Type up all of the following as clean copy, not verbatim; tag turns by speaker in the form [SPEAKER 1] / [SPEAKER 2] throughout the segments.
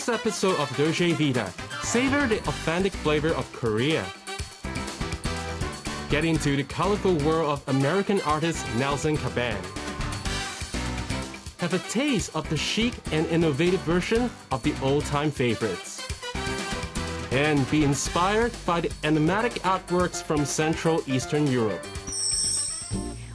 [SPEAKER 1] this episode of Dolce Vita, savor the authentic flavor of Korea. Get into the colorful world of American artist Nelson Caban. Have a taste of the chic and innovative version of the old-time favorites. And be inspired by the enigmatic artworks from Central Eastern Europe.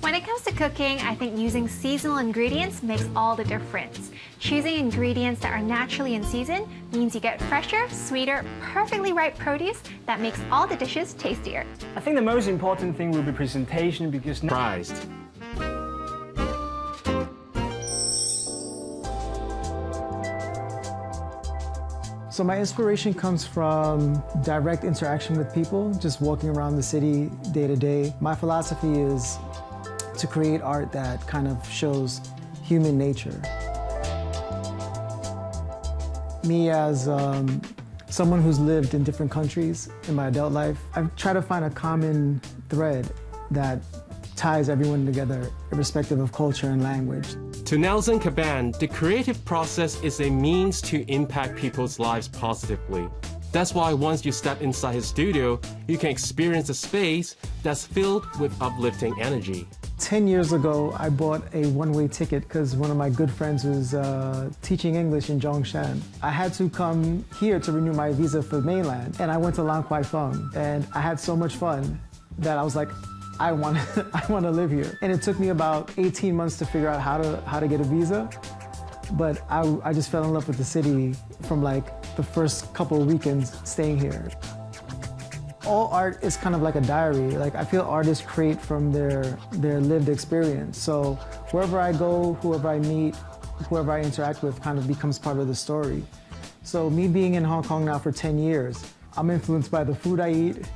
[SPEAKER 2] When it comes to cooking, I think using seasonal ingredients makes all the difference. Choosing ingredients that are naturally in season means you get fresher, sweeter, perfectly ripe produce that makes all the dishes tastier.
[SPEAKER 3] I think the most important thing will be presentation because...
[SPEAKER 1] Prized.
[SPEAKER 4] So my inspiration comes from direct interaction with people, just walking around the city day to day. My philosophy is to create art that kind of shows human nature. Me as someone who's lived in different countries in my adult life, I try to find a common thread that ties everyone together, irrespective of culture and language.
[SPEAKER 1] To Nelson Caban, the creative process is a means to impact people's lives positively. That's why once you step inside his studio, you can experience a space that's filled with uplifting energy.
[SPEAKER 4] 10 years ago, I bought a one-way ticket because one of my good friends was teaching English in Zhongshan. I had to come here to renew my visa for mainland, and I went to Lang Kwai Fong, and I had so much fun that I was like, I want to live here. And it took me about 18 months to figure out how to get a visa, but I just fell in love with the city from like the first couple of weekends staying here. All art is kind of like a diary. Like I feel artists create from their lived experience. So wherever I go, whoever I meet, whoever I interact with kind of becomes part of the story. So me being in Hong Kong now for 10 years, I'm influenced by the food I eat,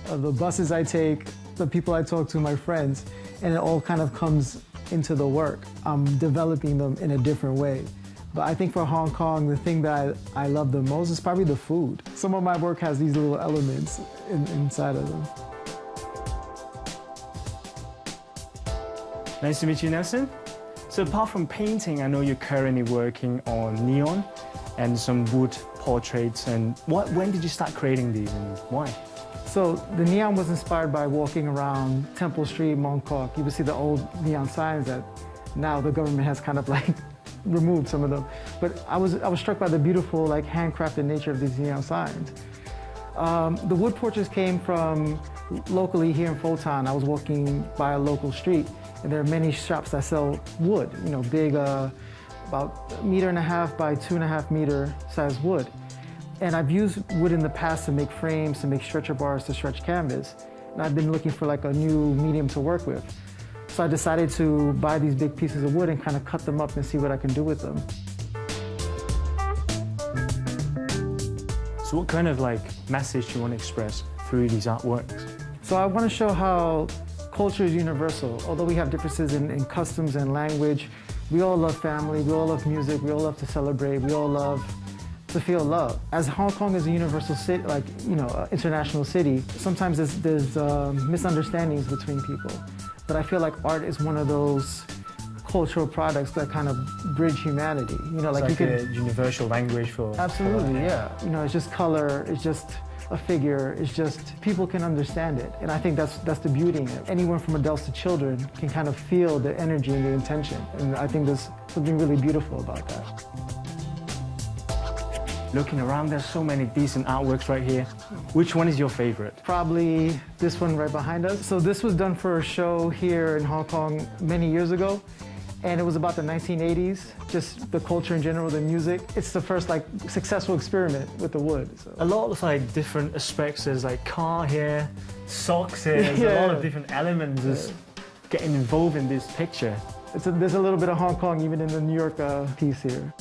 [SPEAKER 4] the buses I take, the people I talk to, my friends, and it all kind of comes into the work. I'm developing them in a different way. But I think for Hong Kong, the thing that I love the most is probably the food. Some of my work has these little elements inside of them.
[SPEAKER 3] Nice to meet you, Nelson. So apart from painting, I know you're currently working on neon and some wood portraits. And when did you start creating these and why?
[SPEAKER 4] So the neon was inspired by walking around Temple Street, Mong Kok. You would see the old neon signs that now the government has kind of like removed some of them. But I was struck by the beautiful, like, handcrafted nature of these neon signs. The wood portraits came from locally here in Fulton. I was walking by a local street, and there are many shops that sell wood, you know, big, about 1.5 meter by 2.5 meter size wood. And I've used wood in the past to make frames, to make stretcher bars, to stretch canvas. And I've been looking for like a new medium to work with. So I decided to buy these big pieces of wood and kind of cut them up and see what I can do with them.
[SPEAKER 3] So what kind of like message do you want to express through these artworks?
[SPEAKER 4] So I want to show how culture is universal. Although we have differences in customs and language, we all love family, we all love music, we all love to celebrate, we all love to feel love. As Hong Kong is a universal city, like, you know, international city, sometimes there's misunderstandings between people. But I feel like art is one of those cultural products that kind of bridge humanity. You know,
[SPEAKER 3] like you could a universal language for...
[SPEAKER 4] Absolutely, yeah. You know, it's just color, it's just a figure, it's just, people can understand it. And I think that's the beauty in it. Anyone from adults to children can kind of feel the energy and the intention. And I think there's something really beautiful about that.
[SPEAKER 3] Looking around, there's so many decent artworks right here. Which one is your favorite?
[SPEAKER 4] Probably this one right behind us. So this was done for a show here in Hong Kong many years ago. And it was about the 1980s, just the culture in general, the music. It's the first like successful experiment with the wood. So.
[SPEAKER 3] A lot of like different aspects. There's like car here, socks here. There's a lot of different elements just getting involved in this picture.
[SPEAKER 4] There's a little bit of Hong Kong even in the New York piece here.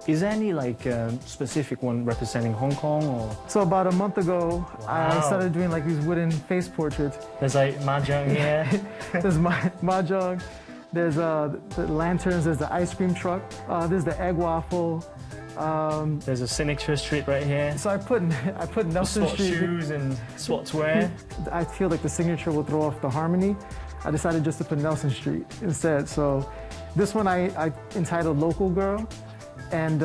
[SPEAKER 3] Is there any like specific one representing Hong Kong or?
[SPEAKER 4] So about a month ago, I started doing like these wooden face portraits.
[SPEAKER 3] There's like mahjong here.
[SPEAKER 4] There's mahjong. There's the lanterns. There's the ice cream truck. There's the egg waffle.
[SPEAKER 3] There's a signature street right here.
[SPEAKER 4] So I put Nelson Street.
[SPEAKER 3] Shoes and sportswear.
[SPEAKER 4] I feel like the signature will throw off the harmony. I decided just to put Nelson Street instead. So This one I entitled Local Girl. And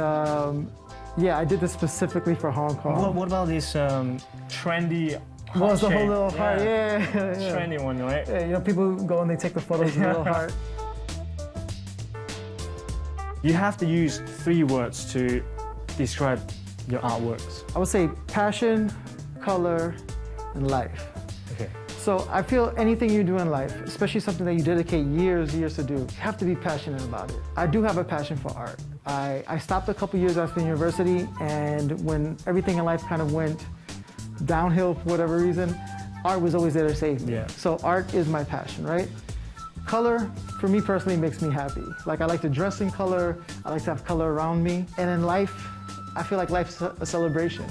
[SPEAKER 4] yeah, I did this specifically for Hong Kong.
[SPEAKER 3] What about this trendy
[SPEAKER 4] Well, it's the whole
[SPEAKER 3] shape?
[SPEAKER 4] little heart, yeah.
[SPEAKER 3] Trendy one, right?
[SPEAKER 4] Yeah, you know, people go and they take the photos of the little heart.
[SPEAKER 3] You have to use 3 words to describe your artworks.
[SPEAKER 4] I would say passion, color, and life.
[SPEAKER 3] Okay.
[SPEAKER 4] So I feel anything you do in life, especially something that you dedicate years to do, you have to be passionate about it. I do have a passion for art. I stopped a couple years after university, and when everything in life kind of went downhill for whatever reason, art was always there to save me.
[SPEAKER 3] Yeah.
[SPEAKER 4] So art is my passion, right? Color, for me personally, makes me happy. Like, I like to dress in color, I like to have color around me. And in life, I feel like life's a celebration.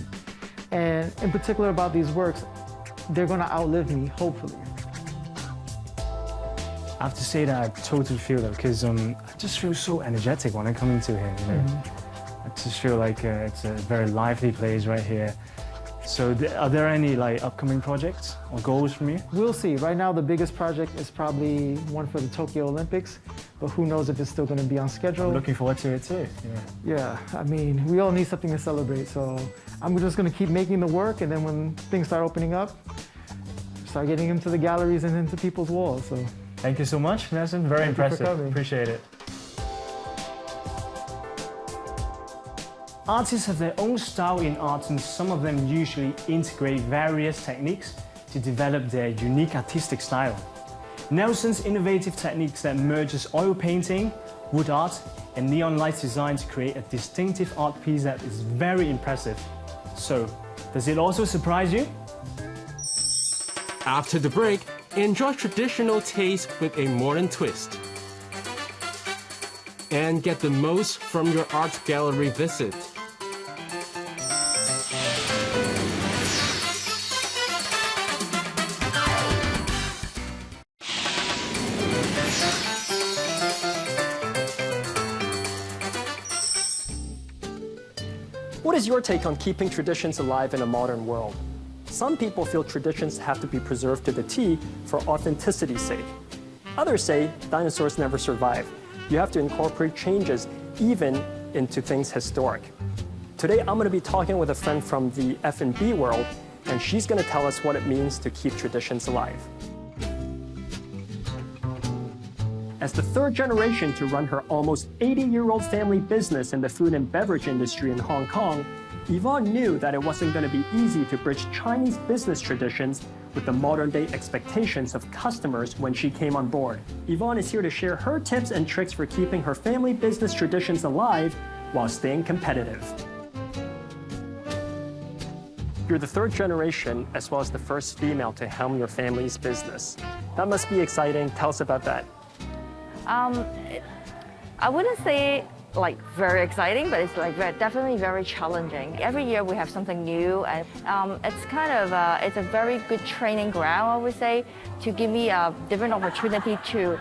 [SPEAKER 4] And in particular about these works, they're gonna outlive me, hopefully.
[SPEAKER 3] I have to say that I totally feel that because I just feel so energetic when I come into here. You know? I just feel like it's a very lively place right here. So are there any like upcoming projects or goals from you?
[SPEAKER 4] We'll see. Right now, the biggest project is probably one for the Tokyo Olympics, but who knows if it's still gonna be on schedule.
[SPEAKER 3] I'm looking forward to it too.
[SPEAKER 4] Yeah, I mean, we all need something to celebrate, so I'm just gonna keep making the work, and then when things start opening up, start getting into the galleries and into people's walls. So.
[SPEAKER 3] Thank you so much, Nelson. Very
[SPEAKER 4] Thank you for
[SPEAKER 3] impressive.
[SPEAKER 4] coming.
[SPEAKER 3] Appreciate it. Artists have their own style in art, and some of them usually integrate various techniques to develop their unique artistic style. Nelson's innovative techniques that merges oil painting, wood art, and neon light design to create a distinctive art piece that is very impressive. So, does it also surprise you?
[SPEAKER 1] After the break, enjoy traditional taste with a modern twist. And get the most from your art gallery visit.
[SPEAKER 5] What is your take on keeping traditions alive in a modern world? Some people feel traditions have to be preserved to the T for authenticity's sake. Others say dinosaurs never survive. You have to incorporate changes even into things historic. Today, I'm going to be talking with a friend from the F&B world, and she's going to tell us what it means to keep traditions alive. As the 3rd generation to run her almost 80-year-old family business in the food and beverage industry in Hong Kong, Yvonne knew that it wasn't going to be easy to bridge Chinese business traditions with the modern-day expectations of customers when she came on board. Yvonne is here to share her tips and tricks for keeping her family business traditions alive while staying competitive. You're the 3rd generation as well as the first female to helm your family's business. That must be exciting. Tell us about that.
[SPEAKER 6] I wouldn't say like very exciting, but it's like definitely very challenging. Every year we have something new, and it's kind of it's a very good training ground, I would say, to give me a different opportunity to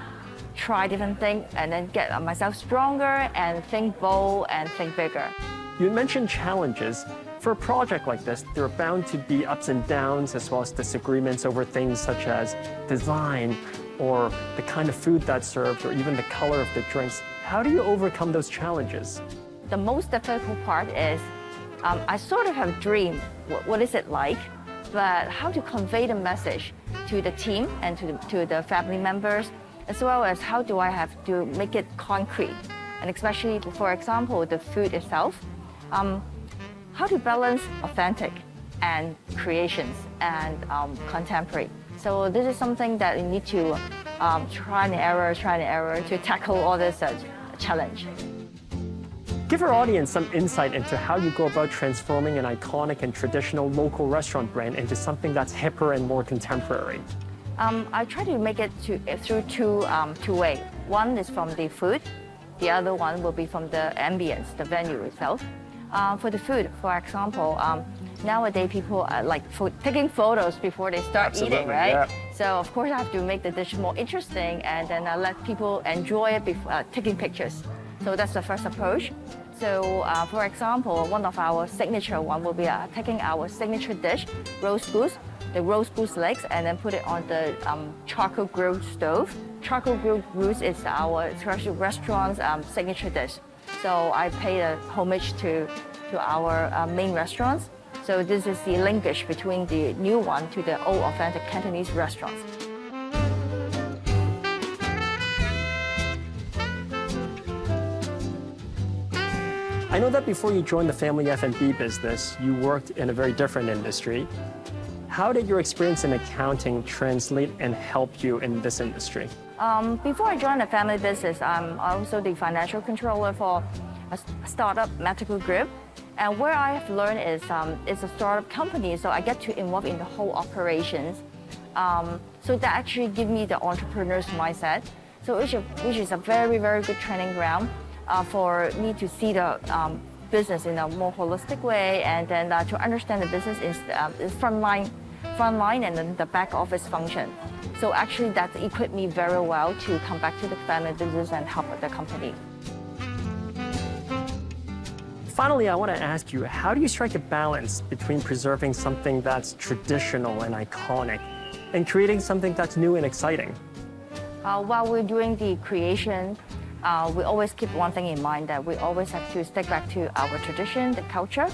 [SPEAKER 6] try different things and then get myself stronger and think bold and think bigger.
[SPEAKER 5] You mentioned challenges. For a project like this, there are bound to be ups and downs as well as disagreements over things such as design or the kind of food that's served or even the color of the drinks. How do you overcome those challenges?
[SPEAKER 6] The most difficult part is I sort of have a dream, what is it like, but how to convey the message to the team and to the family members, as well as how do I have to make it concrete, and especially, for example, the food itself, how to balance authentic and creations and contemporary. So this is something that you need to try and error to tackle all this challenge.
[SPEAKER 5] Give our audience some insight into how you go about transforming an iconic and traditional local restaurant brand into something that's hipper and more contemporary.
[SPEAKER 6] I try to make it through two ways. One is from the food, the other one will be from the ambience, the venue itself. For the food, for example, nowadays people like taking photos before they start eating, right?
[SPEAKER 5] Yeah.
[SPEAKER 6] So of course I have to make the dish more interesting and then let people enjoy it before taking pictures. So that's the first approach. So, for example, one of our signature one will be taking our signature dish, roast goose, the roast goose legs, and then put it on the charcoal grilled stove. Charcoal grilled goose is our restaurant's signature dish. So I pay a homage to our main restaurants. So this is the linkage between the new one to the old authentic Cantonese restaurants.
[SPEAKER 5] I know that before you joined the family F&B business, you worked in a very different industry. How did your experience in accounting translate and help you in this industry?
[SPEAKER 6] Before I joined the family business, I'm also the financial controller for a startup medical group. And where I have learned is it's a startup company, so I get to involve in the whole operations. So that actually gives me the entrepreneur's mindset, so which is a very, very good training ground for me to see the business in a more holistic way, and then to understand the business is frontline and then the back office function. So actually that equipped me very well to come back to the family business and help the company.
[SPEAKER 5] Finally, I want to ask you, how do you strike a balance between preserving something that's traditional and iconic and creating something that's new and exciting?
[SPEAKER 6] While we're doing the creation, we always keep one thing in mind, that we always have to stick back to our tradition, the culture,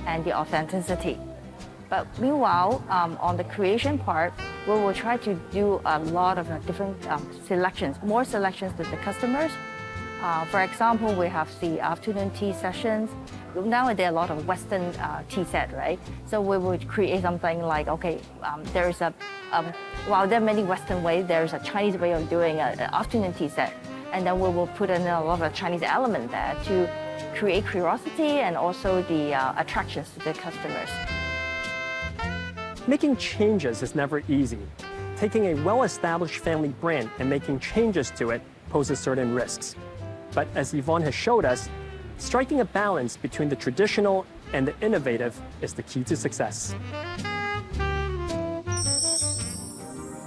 [SPEAKER 6] and the authenticity. But meanwhile, on the creation part, we will try to do a lot of different selections, more selections with the customers. For example, we have the afternoon tea sessions. Nowadays, a lot of Western tea set, right? So we would create something like, okay, there is while there are many Western ways, there is a Chinese way of doing an afternoon tea set. And then we will put in a lot of Chinese element there to create curiosity and also the attractions to the customers.
[SPEAKER 5] Making changes is never easy. Taking a well-established family brand and making changes to it poses certain risks. But as Yvonne has showed us, striking a balance between the traditional and the innovative is the key to success.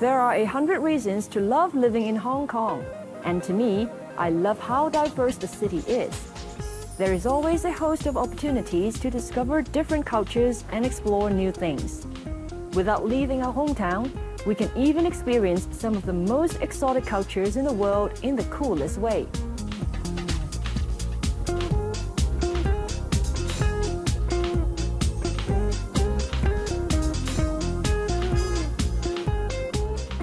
[SPEAKER 7] There are 100 reasons to love living in Hong Kong. And to me, I love how diverse the city is. There is always a host of opportunities to discover different cultures and explore new things. Without leaving our hometown, we can even experience some of the most exotic cultures in the world in the coolest way.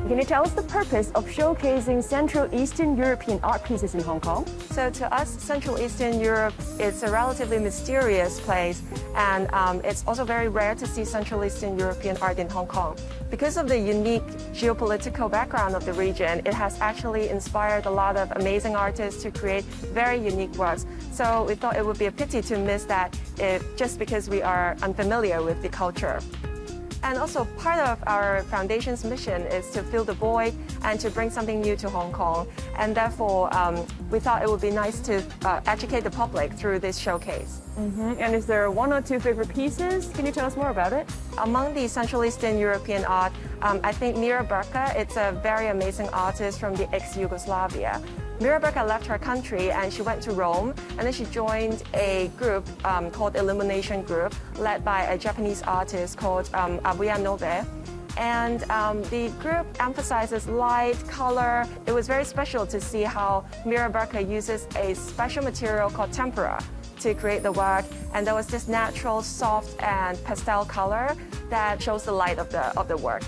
[SPEAKER 7] Can you tell us the purpose of showcasing Central Eastern European art pieces in Hong Kong?
[SPEAKER 8] So to us, Central Eastern Europe is a relatively mysterious place, and it's also very rare to see Central Eastern European art in Hong Kong. Because of the unique geopolitical background of the region, it has actually inspired a lot of amazing artists to create very unique works. So we thought it would be a pity to miss that just because we are unfamiliar with the culture. And also part of our foundation's mission is to fill the void and to bring something new to Hong Kong. And therefore, we thought it would be nice to educate the public through this showcase.
[SPEAKER 7] And is there one or two favorite pieces? Can you tell us more about it?
[SPEAKER 8] Among the Central Eastern European art, I think Mira Burka, it's a very amazing artist from the ex-Yugoslavia. Mira Burka left her country and she went to Rome, and then she joined a group called Illumination Group, led by a Japanese artist called abreast. And the group emphasizes light, color. It was very special to see how Mira Burka uses a special material called tempera to create the work, and there was this natural, soft, and pastel color that shows the light of the work.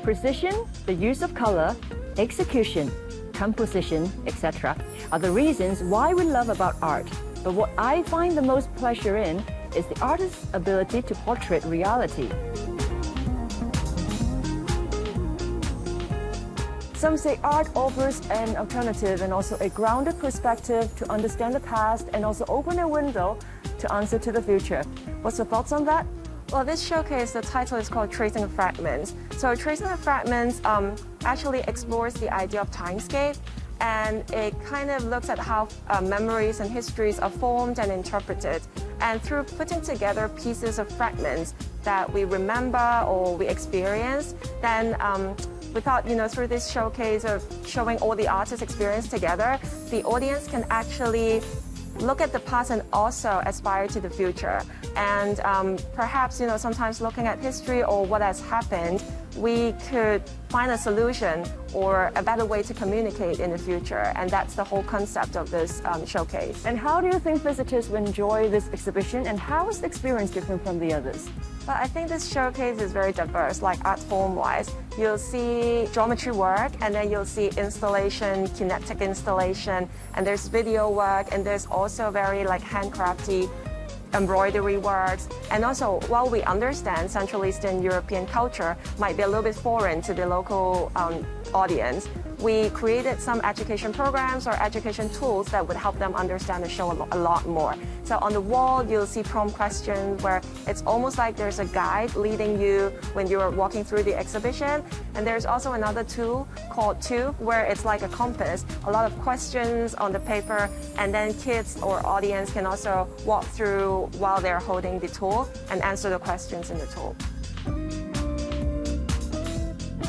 [SPEAKER 7] Precision, the use of color, execution, composition, etc. are the reasons why we love about art. But what I find the most pleasure in is the artist's ability to portray reality. Some say art offers an alternative and also a grounded perspective to understand the past and also open a window to answer to the future. What's your thoughts on that?
[SPEAKER 8] Well, this showcase, the title is called Tracing the Fragments. So Tracing the Fragments actually explores the idea of timescape, and it kind of looks at how memories and histories are formed and interpreted. And through putting together pieces of fragments that we remember or we experience, then we thought, through this showcase of showing all the artists' experience together, the audience can actually look at the past and also aspire to the future. And perhaps, sometimes looking at history or what has happened, we could find a solution or a better way to communicate in the future. And that's the whole concept of this showcase.
[SPEAKER 7] And how do you think visitors will enjoy this exhibition, and how is the experience different from the others?
[SPEAKER 8] But I think this showcase is very diverse, like art form-wise. You'll see geometry work, and then you'll see installation, kinetic installation, and there's video work, and there's also very handcrafty embroidery works. And also, while we understand Central Eastern European culture might be a little bit foreign to the local audience, we created some education programs or education tools that would help them understand the show a lot more. So on the wall, you'll see prompt questions where it's almost like there's a guide leading you when you're walking through the exhibition. And there's also another tool called Tube, where it's like a compass, a lot of questions on the paper, and then kids or audience can also walk through while they're holding the tool and answer the questions in the tool.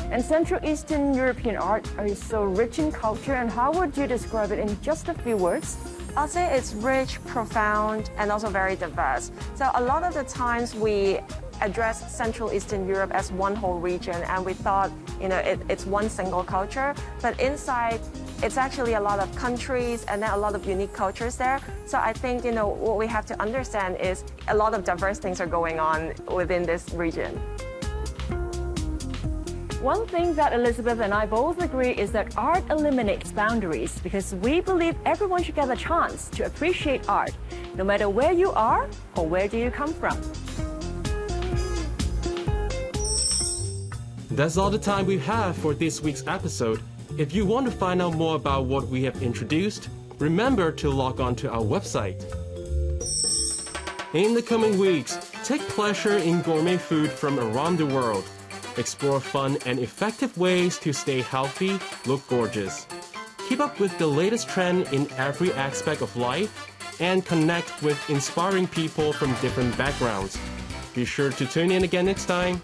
[SPEAKER 7] And Central Eastern European art is so rich in culture, and how would you describe it in just a few words?
[SPEAKER 8] I'll say it's rich, profound, and also very diverse. So a lot of the times we address Central Eastern Europe as one whole region, and we thought, it's one single culture. But inside, it's actually a lot of countries and then a lot of unique cultures there. So I think, what we have to understand is a lot of diverse things are going on within this region.
[SPEAKER 7] One thing that Elizabeth and I both agree is that art eliminates boundaries, because we believe everyone should get a chance to appreciate art, no matter where you are or where do you come from.
[SPEAKER 1] That's all the time we have for this week's episode. If you want to find out more about what we have introduced, remember to log on to our website. In the coming weeks, take pleasure in gourmet food from around the world. Explore fun and effective ways to stay healthy, look gorgeous. Keep up with the latest trend in every aspect of life and connect with inspiring people from different backgrounds. Be sure to tune in again next time.